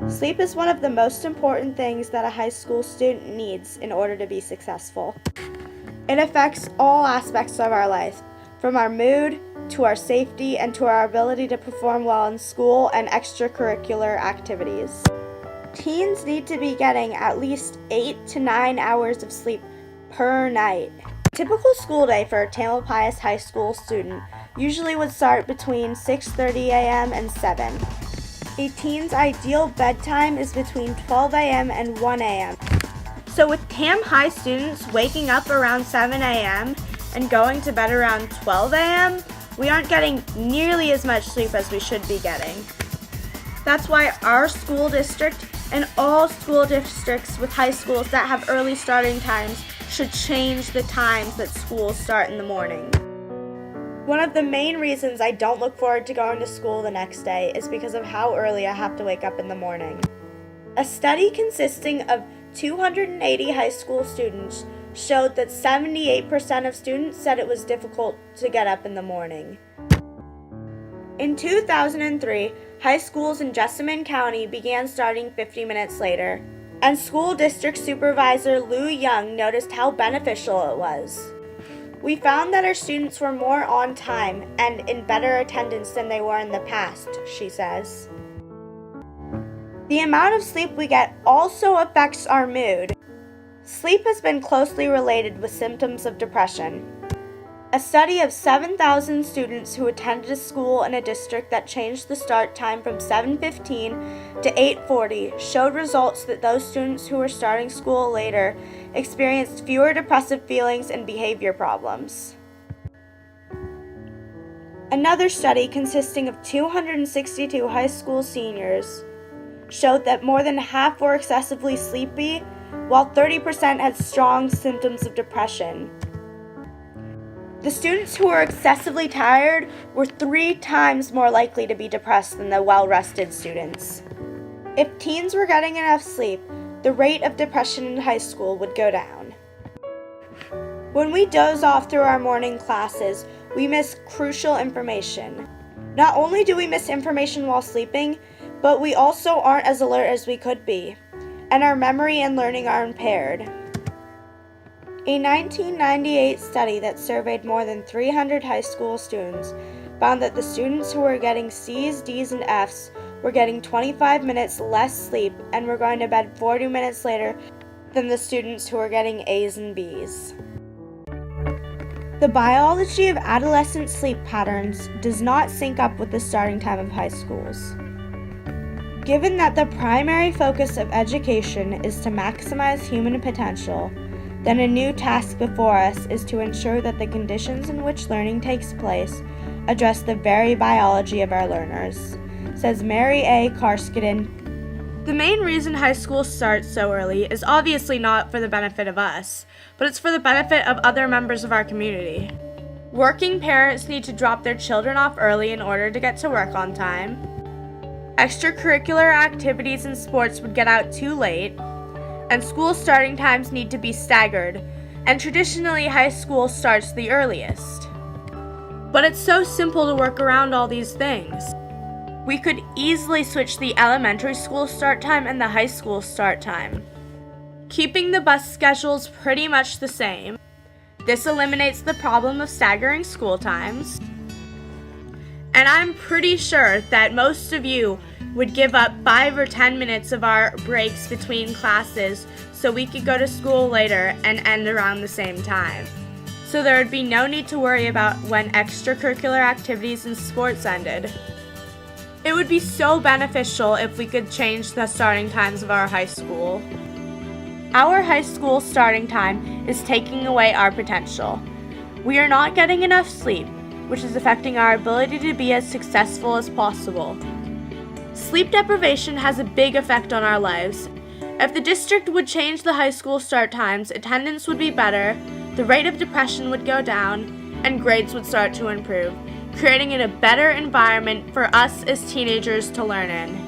Sleep is one of the most important things that a high school student needs in order to be successful. It affects all aspects of our life, from our mood to our safety and to our ability to perform well in school and extracurricular activities. Teens need to be getting at least 8 to 9 hours of sleep per night. A typical school day for a Tamalpais High School student usually would start between 6:30 a.m. and 7. A teen's ideal bedtime is between 12 a.m. and 1 a.m. So with Tam High students waking up around 7 a.m. and going to bed around 12 a.m., we aren't getting nearly as much sleep as we should be getting. That's why our school district and all school districts with high schools that have early starting times should change the times that schools start in the morning. One of the main reasons I don't look forward to going to school the next day is because of how early I have to wake up in the morning. A study consisting of 280 high school students showed that 78% of students said it was difficult to get up in the morning. In 2003, high schools in Jessamine County began starting 50 minutes later, and school district supervisor Lou Young noticed how beneficial it was. We found that our students were more on time and in better attendance than they were in the past, she says. The amount of sleep we get also affects our mood. Sleep has been closely related with symptoms of depression. A study of 7,000 students who attended a school in a district that changed the start time from 7:15 to 8:40 showed results that those students who were starting school later experienced fewer depressive feelings and behavior problems. Another study consisting of 262 high school seniors showed that more than half were excessively sleepy, while 30% had strong symptoms of depression. The students who were excessively tired were 3 times more likely to be depressed than the well-rested students. If teens were getting enough sleep, the rate of depression in high school would go down. When we doze off through our morning classes, we miss crucial information. Not only do we miss information while sleeping, but we also aren't as alert as we could be, and our memory and learning are impaired. A 1998 study that surveyed more than 300 high school students found that the students who were getting C's, D's, and F's were getting 25 minutes less sleep and were going to bed 40 minutes later than the students who were getting A's and B's. The biology of adolescent sleep patterns does not sync up with the starting time of high schools. Given that the primary focus of education is to maximize human potential, then a new task before us is to ensure that the conditions in which learning takes place address the very biology of our learners, says Mary A. Karskinen. The main reason high school starts so early is obviously not for the benefit of us, but it's for the benefit of other members of our community. Working parents need to drop their children off early in order to get to work on time. Extracurricular activities and sports would get out too late, and school starting times need to be staggered, and traditionally high school starts the earliest. But it's so simple to work around all these things. We could easily switch the elementary school start time and the high school start time, keeping the bus schedules pretty much the same. This eliminates the problem of staggering school times. And I'm pretty sure that most of you would give up 5 or 10 minutes of our breaks between classes so we could go to school later and end around the same time. So there would be no need to worry about when extracurricular activities and sports ended. It would be so beneficial if we could change the starting times of our high school. Our high school starting time is taking away our potential. We are not getting enough sleep, which is affecting our ability to be as successful as possible. Sleep deprivation has a big effect on our lives. If the district would change the high school start times, attendance would be better, the rate of depression would go down, and grades would start to improve, creating a better environment for us as teenagers to learn in.